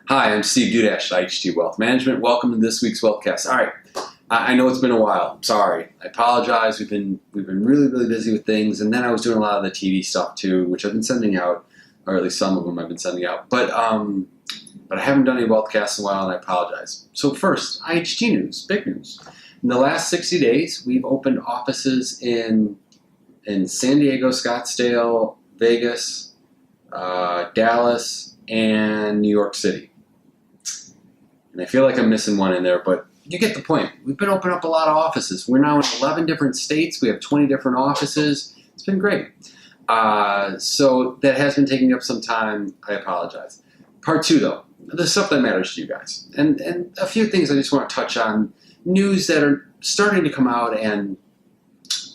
Hi, I'm Steve Dudash at IHT Wealth Management. Welcome to this week's Wealthcast. All right, I know it's been a while. I'm sorry. I apologize. We've been really busy with things, and then I was doing a lot of the TV stuff too, which I've been sending out, or at least some of them I've been sending out. But I haven't done any Wealthcasts in a while, and I apologize. So first, IHT news, big news. In the last 60 days, we've opened offices in San Diego, Scottsdale, Vegas, Dallas, and New York City. And I feel like I'm missing one in there, but you get the point. We've been opening up a lot of offices. We're now in 11 different states. We have 20 different offices. It's been great. So that has been taking up some time. I apologize. Part two, though, the stuff that matters to you guys. And a few things I just want to touch on. News that are starting to come out and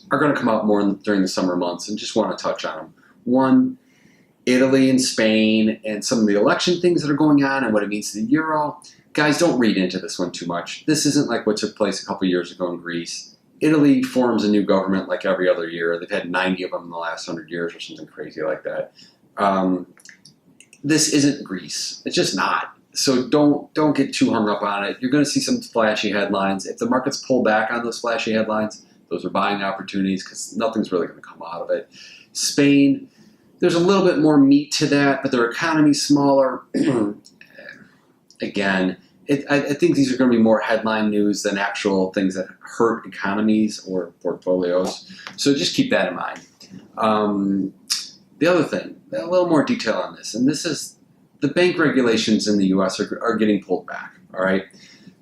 are going to come out more during the summer months, and just want to touch on them. One, Italy and Spain and some of the election things that are going on and what it means to the euro. Guys, don't read into this one too much. This isn't like what took place a couple years ago in Greece. Italy forms a new government like every other year. They've had 90 of them in the last 100 years or something crazy like that. This isn't Greece. It's just not. So don't get too hung up on it. You're going to see some flashy headlines. If the markets pull back on those flashy headlines, those are buying opportunities because nothing's really going to come out of it. Spain, there's a little bit more meat to that, but their economy's smaller. Again, I think these are going to be more headline news than actual things that hurt economies or portfolios. So just keep that in mind. The other thing, a little more detail on this, and this is the bank regulations in the U.S. are getting pulled back. All right,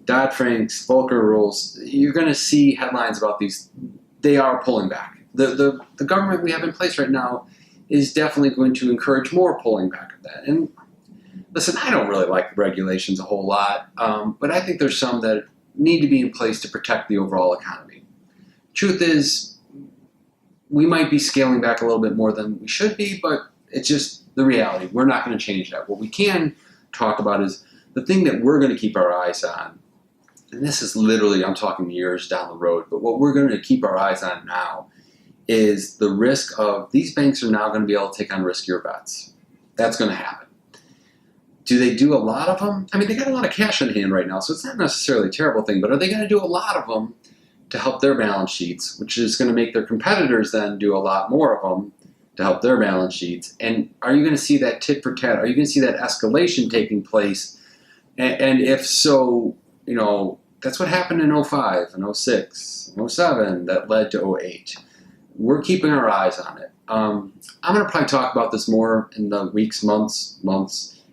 Dodd-Frank's, Volcker rules. You're going to see headlines about these. They are pulling back. The government we have in place right now is definitely going to encourage more pulling back of that. And listen, I don't really like regulations a whole lot, but I think there's some that need to be in place to protect the overall economy. Truth is, we might be scaling back a little bit more than we should be, but it's just the reality. We're not going to change that. What we can talk about is the thing that we're going to keep our eyes on, and this is literally, I'm talking years down the road, but what we're going to keep our eyes on now is the risk of these banks are now going to be able to take on riskier bets. That's going to happen. Do they do a lot of them? I mean, they got a lot of cash in hand right now, so it's not necessarily a terrible thing, but are they going to do a lot of them to help their balance sheets, which is going to make their competitors then do a lot more of them to help their balance sheets? And are you going to see that tit for tat? Are you going to see that escalation taking place? And if so, you know, that's what happened in 05 and 06 and 07 that led to 08. We're keeping our eyes on it. I'm going to probably talk about this more in the weeks, months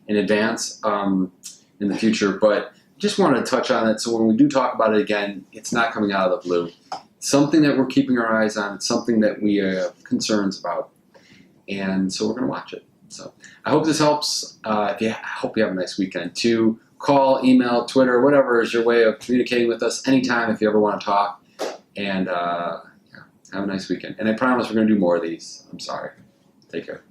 in advance in the future, but just wanted to touch on it so when we do talk about it again, it's not coming out of the blue. It's something that we're keeping our eyes on. It's something that we have concerns about, and so we're going to watch it. So I hope this helps. I hope you have a nice weekend too. Call, email, Twitter, whatever is your way of communicating with us anytime if you ever want to talk, and have a nice weekend. And I promise we're going to do more of these. I'm sorry. Take care.